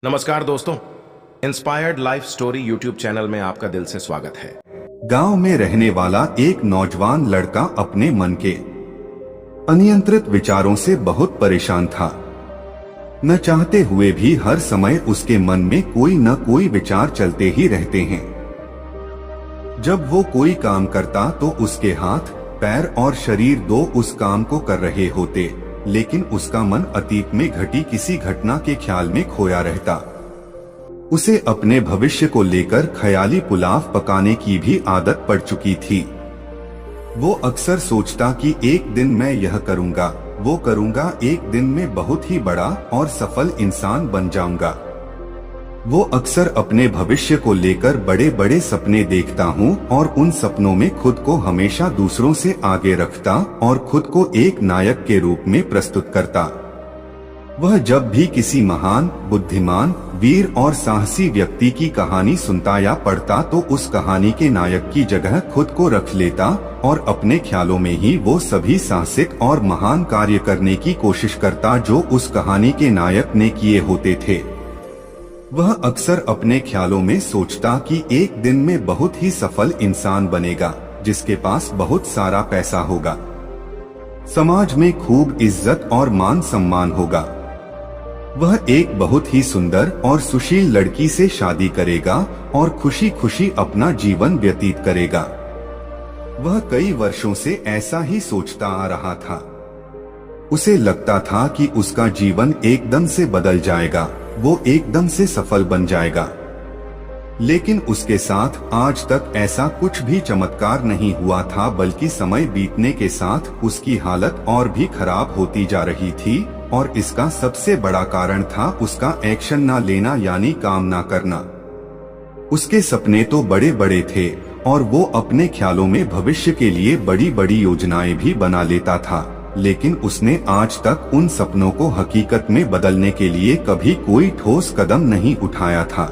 नमस्कार दोस्तों, inspired life story YouTube channel में आपका दिल से स्वागत है। गांव में रहने वाला एक नौजवान लड़का अपने मन के अनियंत्रित विचारों से बहुत परेशान था। न चाहते हुए भी हर समय उसके मन में कोई न कोई विचार चलते ही रहते हैं। जब वो कोई काम करता तो उसके हाथ, पैर और शरीर दो उस काम को कर रहे होते, लेकिन उसका मन अतीत में घटी किसी घटना के ख्याल में खोया रहता। उसे अपने भविष्य को लेकर ख्याली पुलाव पकाने की भी आदत पड़ चुकी थी। वो अक्सर सोचता कि एक दिन मैं यह करूंगा, वो करूंगा, एक दिन में बहुत ही बड़ा और सफल इंसान बन जाऊंगा। वो अक्सर अपने भविष्य को लेकर बड़े बड़े सपने देखता हूँ और उन सपनों में खुद को हमेशा दूसरों से आगे रखता और खुद को एक नायक के रूप में प्रस्तुत करता। वह जब भी किसी महान, बुद्धिमान, वीर और साहसी व्यक्ति की कहानी सुनता या पढ़ता तो उस कहानी के नायक की जगह खुद को रख लेता और अपने ख्यालों में ही वो सभी साहसिक और महान कार्य करने की कोशिश करता जो उस कहानी के नायक ने किए होते थे। वह अक्सर अपने ख्यालों में सोचता कि एक दिन में बहुत ही सफल इंसान बनेगा, जिसके पास बहुत सारा पैसा होगा, समाज में खूब इज्जत और मान सम्मान होगा। वह एक बहुत ही सुंदर और सुशील लड़की से शादी करेगा और खुशी खुशी अपना जीवन व्यतीत करेगा। वह कई वर्षों से ऐसा ही सोचता आ रहा था। उसे लगता था कि उसका जीवन एकदम से बदल जाएगा, वो एकदम से सफल बन जाएगा। लेकिन उसके साथ आज तक ऐसा कुछ भी चमत्कार नहीं हुआ था, बल्कि समय बीतने के साथ उसकी हालत और भी खराब होती जा रही थी और इसका सबसे बड़ा कारण था उसका एक्शन ना लेना, यानी काम ना करना। उसके सपने तो बड़े बड़े थे और वो अपने ख्यालों में भविष्य के लिए बड़ी बड़ी योजनाएं भी बना लेता था, लेकिन उसने आज तक उन सपनों को हकीकत में बदलने के लिए कभी कोई ठोस कदम नहीं उठाया था।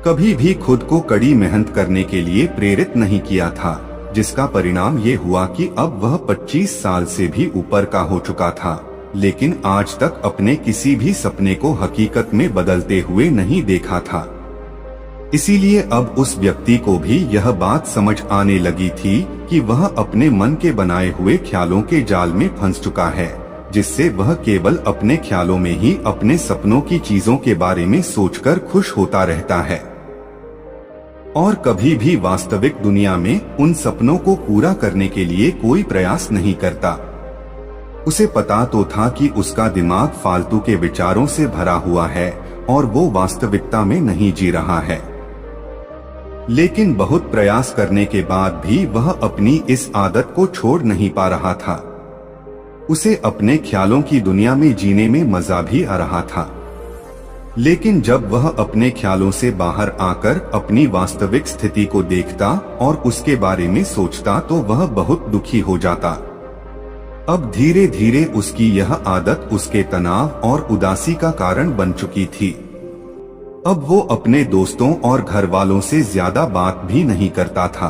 कभी भी खुद को कड़ी मेहनत करने के लिए प्रेरित नहीं किया था, जिसका परिणाम ये हुआ कि अब वह 25 साल से भी ऊपर का हो चुका था, लेकिन आज तक अपने किसी भी सपने को हकीकत में बदलते हुए नहीं देखा था। इसीलिए अब उस व्यक्ति को भी यह बात समझ आने लगी थी कि वह अपने मन के बनाए हुए ख्यालों के जाल में फंस चुका है, जिससे वह केवल अपने ख्यालों में ही अपने सपनों की चीजों के बारे में सोचकर खुश होता रहता है और कभी भी वास्तविक दुनिया में उन सपनों को पूरा करने के लिए कोई प्रयास नहीं करता। उसे पता तो था कि उसका दिमाग फालतू के विचारों से भरा हुआ है और वो वास्तविकता में नहीं जी रहा है, लेकिन बहुत प्रयास करने के बाद भी वह अपनी इस आदत को छोड़ नहीं पा रहा था। उसे अपने ख्यालों की दुनिया में जीने में मजा भी आ रहा था, लेकिन जब वह अपने ख्यालों से बाहर आकर अपनी वास्तविक स्थिति को देखता और उसके बारे में सोचता तो वह बहुत दुखी हो जाता। अब धीरे धीरे उसकी यह आदत उसके तनाव और उदासी का कारण बन चुकी थी। अब वो अपने दोस्तों और घर वालों से ज्यादा बात भी नहीं करता था।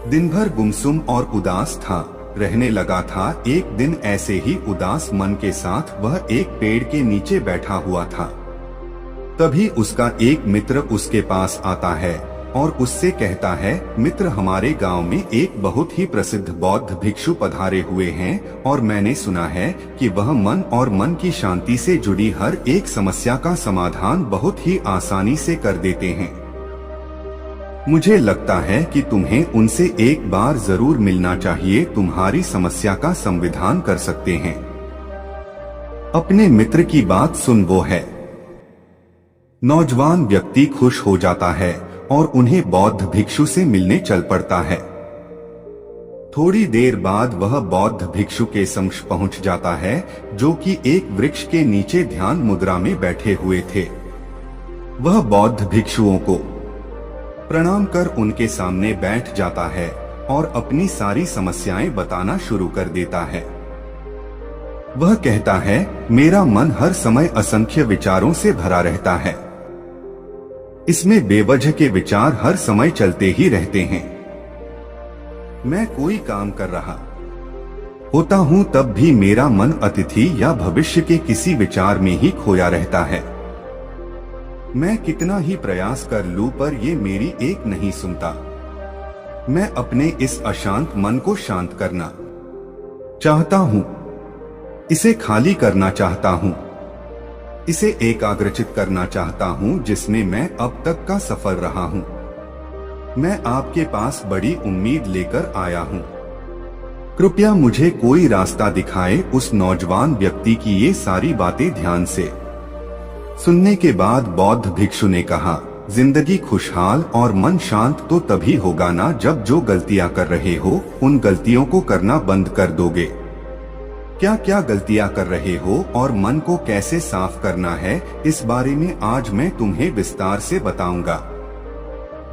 दिन भर गुमसुम और उदास था, रहने लगा था। एक दिन ऐसे ही उदास मन के साथ वह एक पेड़ के नीचे बैठा हुआ था। तभी उसका एक मित्र उसके पास आता है और उससे कहता है, मित्र, हमारे गांव में एक बहुत ही प्रसिद्ध बौद्ध भिक्षु पधारे हुए हैं और मैंने सुना है कि वह मन और मन की शांति से जुड़ी हर एक समस्या का समाधान बहुत ही आसानी से कर देते हैं। मुझे लगता है कि तुम्हें उनसे एक बार जरूर मिलना चाहिए, तुम्हारी समस्या का समाधान कर सकते हैं। अपने मित्र की बात सुन वो है नौजवान व्यक्ति खुश हो जाता है और उन्हें बौद्ध भिक्षु से मिलने चल पड़ता है। थोड़ी देर बाद वह बौद्ध भिक्षु के समक्ष पहुंच जाता है, जो कि एक वृक्ष के नीचे ध्यान मुद्रा में बैठे हुए थे। वह बौद्ध भिक्षुओं को प्रणाम कर उनके सामने बैठ जाता है और अपनी सारी समस्याएं बताना शुरू कर देता है। वह कहता है, मेरा मन हर समय असंख्य विचारों से भरा रहता है। इसमें बेवजह के विचार हर समय चलते ही रहते हैं। मैं कोई काम कर रहा होता हूँ तब भी मेरा मन अतिथि या भविष्य के किसी विचार में ही खोया रहता है। मैं कितना ही प्रयास कर लूं पर ये मेरी एक नहीं सुनता। मैं अपने इस अशांत मन को शांत करना चाहता हूं, इसे खाली करना चाहता हूं, इसे एकाग्रचित करना चाहता हूं जिसमें मैं अब तक का सफल रहा हूं। मैं आपके पास बड़ी उम्मीद लेकर आया हूं। कृपया मुझे कोई रास्ता दिखाएं। उस नौजवान व्यक्ति की ये सारी बातें ध्यान से सुनने के बाद बौद्ध भिक्षु ने कहा, जिंदगी खुशहाल और मन शांत तो तभी होगा ना जब जो गलतियां कर रहे हो उन गलतियों को करना बंद कर दोगे। क्या क्या गलतियां कर रहे हो और मन को कैसे साफ करना है, इस बारे में आज मैं तुम्हें विस्तार से बताऊंगा।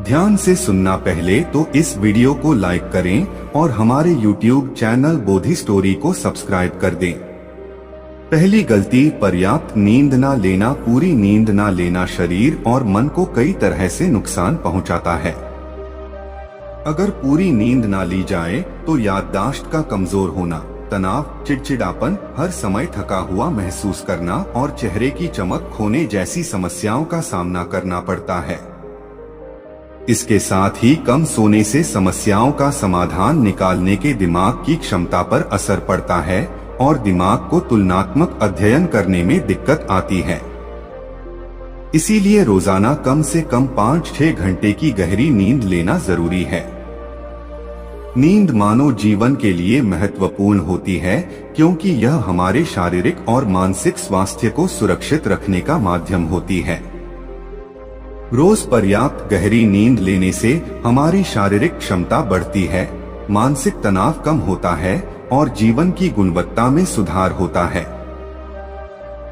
ध्यान से सुनना। पहले तो इस वीडियो को लाइक करें और हमारे YouTube चैनल बोधि स्टोरी को सब्सक्राइब कर दें। पहली गलती, पर्याप्त नींद ना लेना। पूरी नींद ना लेना शरीर और मन को कई तरह से नुकसान पहुंचाता है। अगर पूरी नींद ना ली जाए तो याददाश्त का कमजोर होना, तनाव, चिड़चिड़ापन, हर समय थका हुआ महसूस करना और चेहरे की चमक खोने जैसी समस्याओं का सामना करना पड़ता है। इसके साथ ही कम सोने से समस्याओं का समाधान निकालने के दिमाग की क्षमता पर असर पड़ता है और दिमाग को तुलनात्मक अध्ययन करने में दिक्कत आती है। इसीलिए रोजाना कम से कम 5-6 घंटे की गहरी नींद लेना जरूरी है। नींद मानव जीवन के लिए महत्वपूर्ण होती है क्योंकि यह हमारे शारीरिक और मानसिक स्वास्थ्य को सुरक्षित रखने का माध्यम होती है। रोज पर्याप्त गहरी नींद लेने से हमारी शारीरिक क्षमता बढ़ती है, मानसिक तनाव कम होता है और जीवन की गुणवत्ता में सुधार होता है।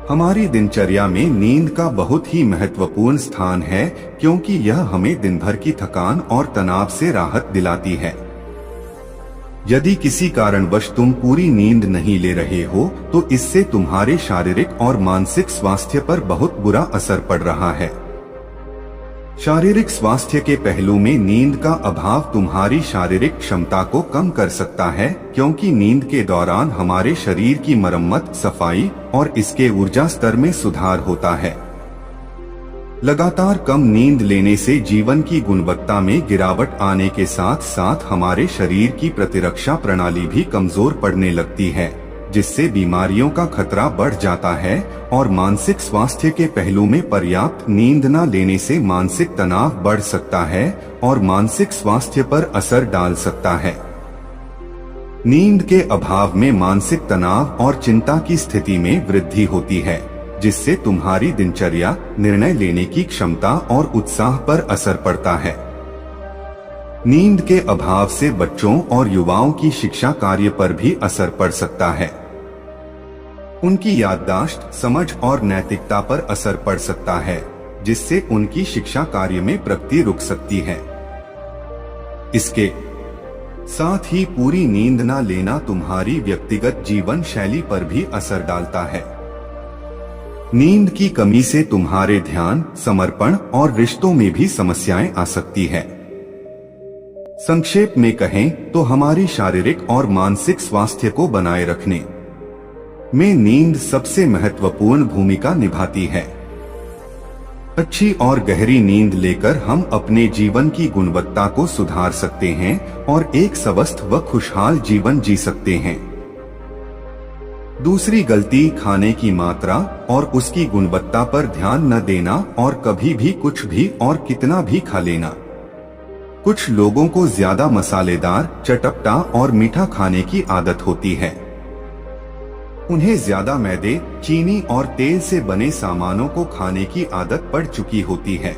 हमारी दिनचर्या में नींद का बहुत ही महत्वपूर्ण स्थान है क्योंकि यह हमें दिन भर की थकान और तनाव से राहत दिलाती है। यदि किसी कारणवश तुम पूरी नींद नहीं ले रहे हो तो इससे तुम्हारे शारीरिक और मानसिक स्वास्थ्य पर बहुत बुरा असर पड़ रहा है। शारीरिक स्वास्थ्य के पहलू में नींद का अभाव तुम्हारी शारीरिक क्षमता को कम कर सकता है क्योंकि नींद के दौरान हमारे शरीर की मरम्मत, सफाई और इसके ऊर्जा स्तर में सुधार होता है। लगातार कम नींद लेने से जीवन की गुणवत्ता में गिरावट आने के साथ साथ हमारे शरीर की प्रतिरक्षा प्रणाली भी कमजोर पड़ने लगती है, जिससे बीमारियों का खतरा बढ़ जाता है। और मानसिक स्वास्थ्य के पहलू में पर्याप्त नींद न लेने से मानसिक तनाव बढ़ सकता है और मानसिक स्वास्थ्य पर असर डाल सकता है। नींद के अभाव में मानसिक तनाव और चिंता की स्थिति में वृद्धि होती है, जिससे तुम्हारी दिनचर्या, निर्णय लेने की क्षमता और उत्साह पर असर पड़ता है। नींद के अभाव से बच्चों और युवाओं की शिक्षा कार्य पर भी असर पड़ सकता है। उनकी याददाश्त, समझ और नैतिकता पर असर पड़ सकता है, जिससे उनकी शिक्षा कार्य में प्रगति रुक सकती है। इसके साथ ही पूरी नींद न लेना तुम्हारी व्यक्तिगत जीवन शैली पर भी असर डालता है। नींद की कमी से तुम्हारे ध्यान, समर्पण और रिश्तों में भी समस्याएं आ सकती है। संक्षेप में कहें तो हमारी शारीरिक और मानसिक स्वास्थ्य को बनाए रखने में नींद सबसे महत्वपूर्ण भूमिका निभाती है। अच्छी और गहरी नींद लेकर हम अपने जीवन की गुणवत्ता को सुधार सकते हैं और एक स्वस्थ व खुशहाल जीवन जी सकते हैं। दूसरी गलती, खाने की मात्रा और उसकी गुणवत्ता पर ध्यान न देना और कभी भी कुछ भी और कितना भी खा लेना। कुछ लोगों को ज्यादा मसालेदार, चटपटा और मीठा खाने की आदत होती है। उन्हें ज्यादा मैदे, चीनी और तेल से बने सामानों को खाने की आदत पड़ चुकी होती है।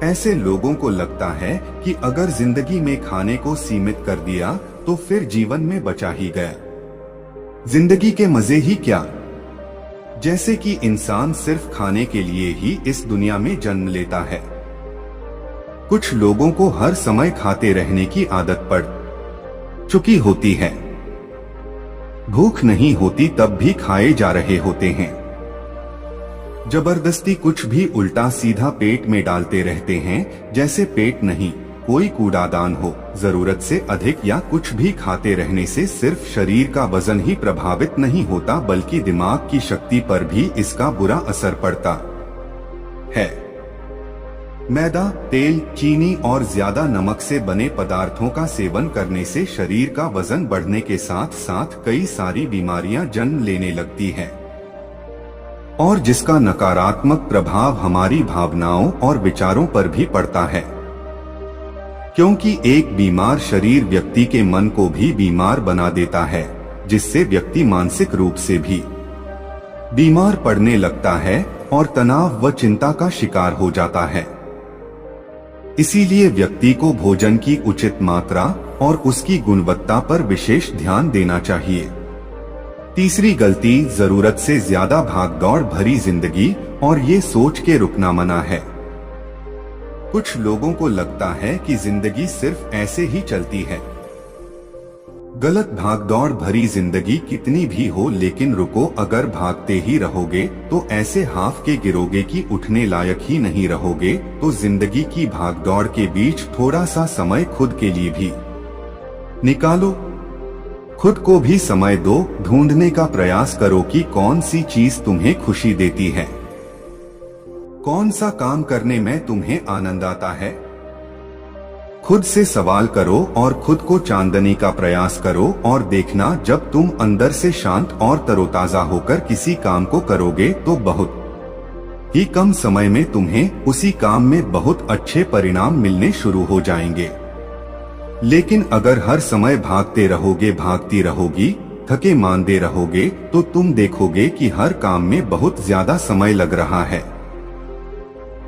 ऐसे लोगों को लगता है कि अगर जिंदगी में खाने को सीमित कर दिया तो फिर जीवन में बचा ही गया, जिंदगी के मजे ही क्या। जैसे कि इंसान सिर्फ खाने के लिए ही इस दुनिया में जन्म लेता है। कुछ लोगों को हर समय खाते रहने की आदत पड़ चुकी होती है। भूख नहीं होती तब भी खाए जा रहे होते हैं। जबरदस्ती कुछ भी उल्टा सीधा पेट में डालते रहते हैं, जैसे पेट नहीं कोई कूड़ादान हो। जरूरत से अधिक या कुछ भी खाते रहने से सिर्फ शरीर का वजन ही प्रभावित नहीं होता बल्कि दिमाग की शक्ति पर भी इसका बुरा असर पड़ता है। मैदा, तेल, चीनी और ज्यादा नमक से बने पदार्थों का सेवन करने से शरीर का वजन बढ़ने के साथ साथ कई सारी बीमारियां जन्म लेने लगती हैं और जिसका नकारात्मक प्रभाव हमारी भावनाओं और विचारों पर भी पड़ता है, क्योंकि एक बीमार शरीर व्यक्ति के मन को भी बीमार बना देता है, जिससे व्यक्ति मानसिक रूप से भी बीमार पड़ने लगता है और तनाव व चिंता का शिकार हो जाता है। इसीलिए व्यक्ति को भोजन की उचित मात्रा और उसकी गुणवत्ता पर विशेष ध्यान देना चाहिए। तीसरी गलती, जरूरत से ज्यादा भागदौड़ भरी जिंदगी और ये सोच के रुकना मना है। कुछ लोगों को लगता है कि जिंदगी सिर्फ ऐसे ही चलती है। गलत, भागदौड़ भरी जिंदगी कितनी भी हो, लेकिन रुको, अगर भागते ही रहोगे तो ऐसे हाफ के गिरोगे कि उठने लायक ही नहीं रहोगे। तो जिंदगी की भागदौड़ के बीच थोड़ा सा समय खुद के लिए भी निकालो। खुद को भी समय दो, ढूंढने का प्रयास करो कि कौन सी चीज तुम्हें खुशी देती है, कौन सा काम करने में तुम्हें आनंद आता है। खुद से सवाल करो और खुद को चांदने का प्रयास करो और देखना, जब तुम अंदर से शांत और तरोताजा होकर किसी काम को करोगे तो बहुत ही कम समय में तुम्हें उसी काम में बहुत अच्छे परिणाम मिलने शुरू हो जाएंगे। लेकिन अगर हर समय भागते रहोगे, भागती रहोगी, थके मांदे रहोगे, तो तुम देखोगे कि हर काम में बहुत ज्यादा समय लग रहा है,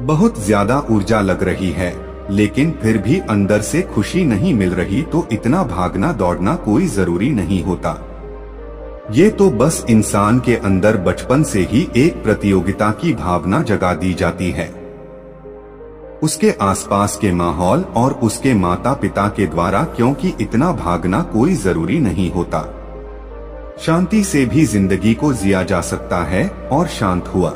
बहुत ज्यादा ऊर्जा लग रही है, लेकिन फिर भी अंदर से खुशी नहीं मिल रही। तो इतना भागना दौड़ना कोई जरूरी नहीं होता। ये तो बस इंसान के अंदर बचपन से ही एक प्रतियोगिता की भावना जगा दी जाती है। उसके आसपास के माहौल और उसके माता पिता के द्वारा, क्योंकि इतना भागना कोई जरूरी नहीं होता। शांति से भी जिंदगी को जिया जा सकता है और शांत हुआ,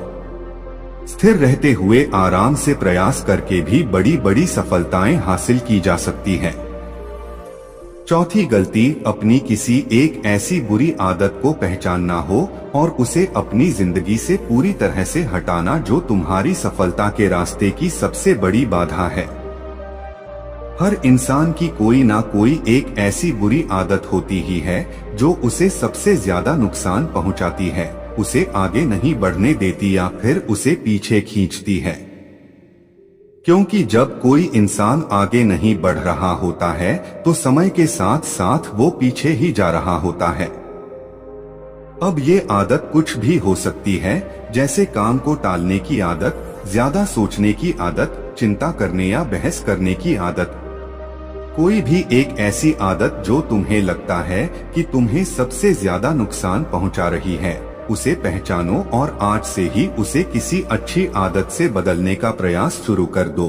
स्थिर रहते हुए, आराम से प्रयास करके भी बड़ी बड़ी सफलताएं हासिल की जा सकती है। चौथी गलती, अपनी किसी एक ऐसी बुरी आदत को पहचानना हो और उसे अपनी जिंदगी से पूरी तरह से हटाना जो तुम्हारी सफलता के रास्ते की सबसे बड़ी बाधा है। हर इंसान की कोई ना कोई एक ऐसी बुरी आदत होती ही है जो उसे सबसे ज्यादा नुकसान पहुंचाती है, उसे आगे नहीं बढ़ने देती या फिर उसे पीछे खींचती है। क्योंकि जब कोई इंसान आगे नहीं बढ़ रहा होता है तो समय के साथ साथ वो पीछे ही जा रहा होता है। अब ये आदत कुछ भी हो सकती है, जैसे काम को टालने की आदत, ज्यादा सोचने की आदत, चिंता करने या बहस करने की आदत। कोई भी एक ऐसी आदत जो तुम्हें लगता है कि तुम्हें सबसे ज्यादा नुकसान पहुंचा रही है, उसे पहचानो और आज से ही उसे किसी अच्छी आदत से बदलने का प्रयास शुरू कर दो।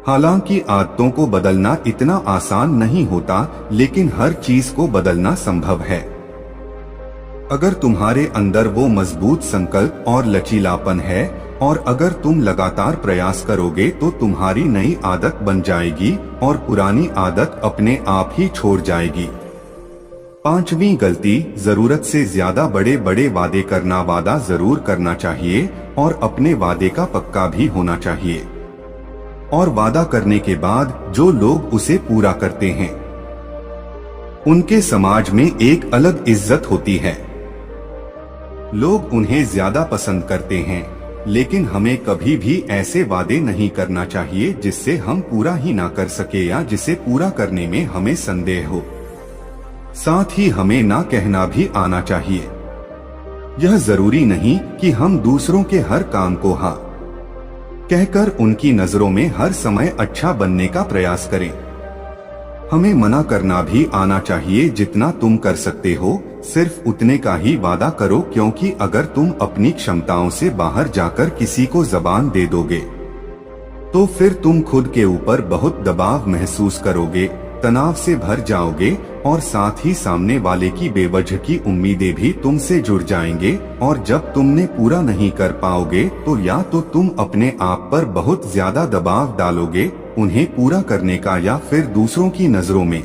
हालांकि आदतों को बदलना इतना आसान नहीं होता, लेकिन हर चीज को बदलना संभव है। अगर तुम्हारे अंदर वो मजबूत संकल्प और लचीलापन है और अगर तुम लगातार प्रयास करोगे तो तुम्हारी नई आदत बन जाएगी और पुरानी आदत अपने आप ही छोड़ जाएगी। पांचवी गलती, जरूरत से ज्यादा बड़े बड़े वादे करना। वादा जरूर करना चाहिए और अपने वादे का पक्का भी होना चाहिए, और वादा करने के बाद जो लोग उसे पूरा करते हैं उनके समाज में एक अलग इज्जत होती है। लोग उन्हें ज्यादा पसंद करते हैं, लेकिन हमें कभी भी ऐसे वादे नहीं करना चाहिए जिससे हम पूरा ही ना कर सके या जिसे पूरा करने में हमें संदेह हो। साथ ही हमें ना कहना भी आना चाहिए। यह जरूरी नहीं कि हम दूसरों के हर काम को हाँ कहकर उनकी नजरों में हर समय अच्छा बनने का प्रयास करें। हमें मना करना भी आना चाहिए। जितना तुम कर सकते हो सिर्फ उतने का ही वादा करो, क्योंकि अगर तुम अपनी क्षमताओं से बाहर जाकर किसी को जबान दे दोगे तो फिर तुम खुद के ऊपर बहुत दबाव महसूस करोगे, तनाव से भर जाओगे और साथ ही सामने वाले की बेवजह की उम्मीदें भी तुमसे जुड़ जाएंगे। और जब तुमने पूरा नहीं कर पाओगे तो या तो तुम अपने आप पर बहुत ज्यादा दबाव डालोगे उन्हें पूरा करने का, या फिर दूसरों की नजरों में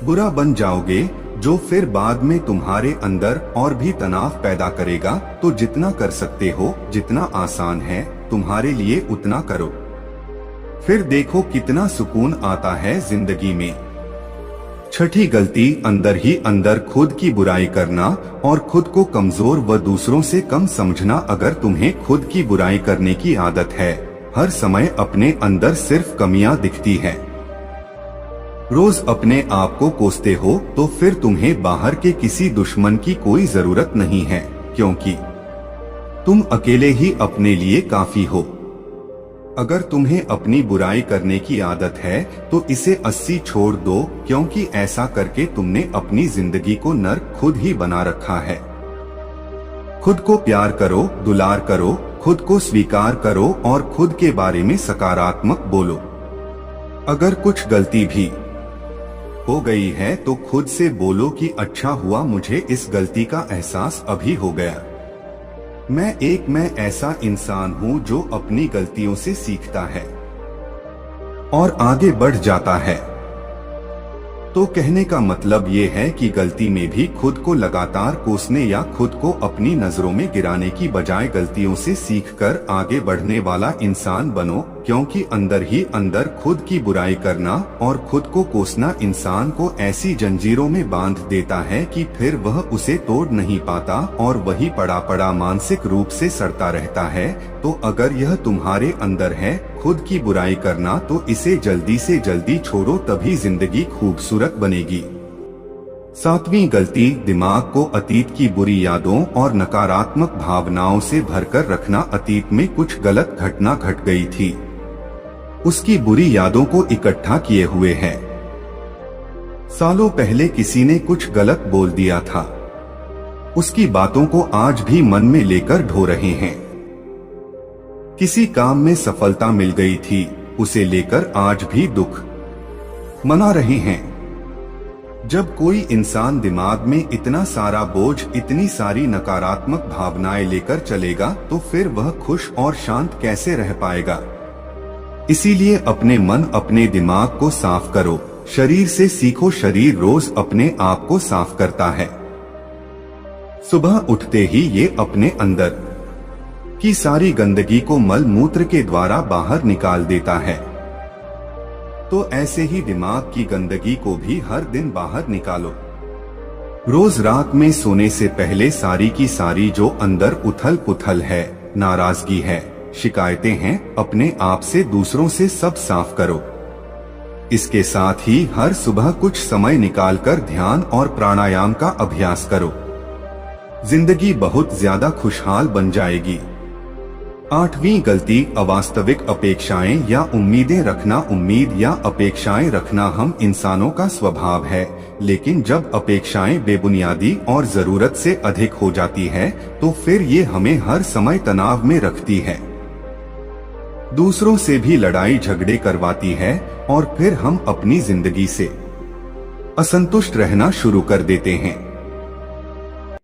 बुरा बन जाओगे, जो फिर बाद में तुम्हारे अंदर और भी तनाव पैदा करेगा। तो जितना कर सकते हो, जितना आसान है तुम्हारे लिए उतना करो, फिर देखो कितना सुकून आता है जिंदगी में। छठी गलती, अंदर ही अंदर खुद की बुराई करना और खुद को कमजोर व दूसरों से कम समझना। अगर तुम्हें खुद की बुराई करने की आदत है, हर समय अपने अंदर सिर्फ कमियां दिखती हैं, रोज अपने आप को कोसते हो, तो फिर तुम्हें बाहर के किसी दुश्मन की कोई जरूरत नहीं है, क्योंकि तुम अकेले ही अपने लिए काफी हो। अगर तुम्हें अपनी बुराई करने की आदत है तो इसे 80 छोड़ दो, क्योंकि ऐसा करके तुमने अपनी जिंदगी को नर्क खुद ही बना रखा है। खुद को प्यार करो, दुलार करो, खुद को स्वीकार करो और खुद के बारे में सकारात्मक बोलो। अगर कुछ गलती भी हो गई है तो खुद से बोलो कि अच्छा हुआ मुझे इस गलती का एहसास अभी हो गया। मैं ऐसा इंसान हूँ जो अपनी गलतियों से सीखता है और आगे बढ़ जाता है। तो कहने का मतलब ये है कि गलती में भी खुद को लगातार कोसने या खुद को अपनी नजरों में गिराने की बजाय गलतियों से सीखकर आगे बढ़ने वाला इंसान बनो, क्योंकि अंदर ही अंदर खुद की बुराई करना और खुद को कोसना इंसान को ऐसी जंजीरों में बांध देता है कि फिर वह उसे तोड़ नहीं पाता और वही पड़ा पड़ा मानसिक रूप से सड़ता रहता है। तो अगर यह तुम्हारे अंदर है, खुद की बुराई करना, तो इसे जल्दी से जल्दी छोड़ो, तभी जिंदगी खूबसूरत बनेगी। 7वीं गलती, दिमाग को अतीत की बुरी यादों और नकारात्मक भावनाओं से भरकर रखना। अतीत में कुछ गलत घटना घट गई थी, उसकी बुरी यादों को इकट्ठा किए हुए है। सालों पहले किसी ने कुछ गलत बोल दिया था, उसकी बातों को आज भी मन में लेकर ढो रहे हैं। किसी काम में सफलता मिल गई थी, उसे लेकर आज भी दुख मना रहे हैं। जब कोई इंसान दिमाग में इतना सारा बोझ, इतनी सारी नकारात्मक भावनाएं लेकर चलेगा, तो फिर वह खुश और शांत कैसे रह पाएगा। इसीलिए अपने मन, अपने दिमाग को साफ करो। शरीर से सीखो, शरीर रोज अपने आप को साफ करता है। सुबह उठते ही ये अपने अंदर की सारी गंदगी को मल मूत्र के द्वारा बाहर निकाल देता है। तो ऐसे ही दिमाग की गंदगी को भी हर दिन बाहर निकालो। रोज रात में सोने से पहले सारी की सारी जो अंदर उथल पुथल है, नाराजगी है, शिकायतें हैं, अपने आप से, दूसरों से सब साफ करो। इसके साथ ही हर सुबह कुछ समय निकालकर ध्यान और प्राणायाम का अभ्यास करो। जिंदगी बहुत ज्यादा खुशहाल बन जाएगी। 8वीं गलती, अवास्तविक अपेक्षाएं या उम्मीदें रखना। उम्मीद या अपेक्षाएं रखना हम इंसानों का स्वभाव है, लेकिन जब अपेक्षाएं बेबुनियादी और जरूरत से अधिक हो जाती है तो फिर ये हमें हर समय तनाव में रखती है, दूसरों से भी लड़ाई झगड़े करवाती है और फिर हम अपनी जिंदगी से असंतुष्ट रहना शुरू कर देते हैं।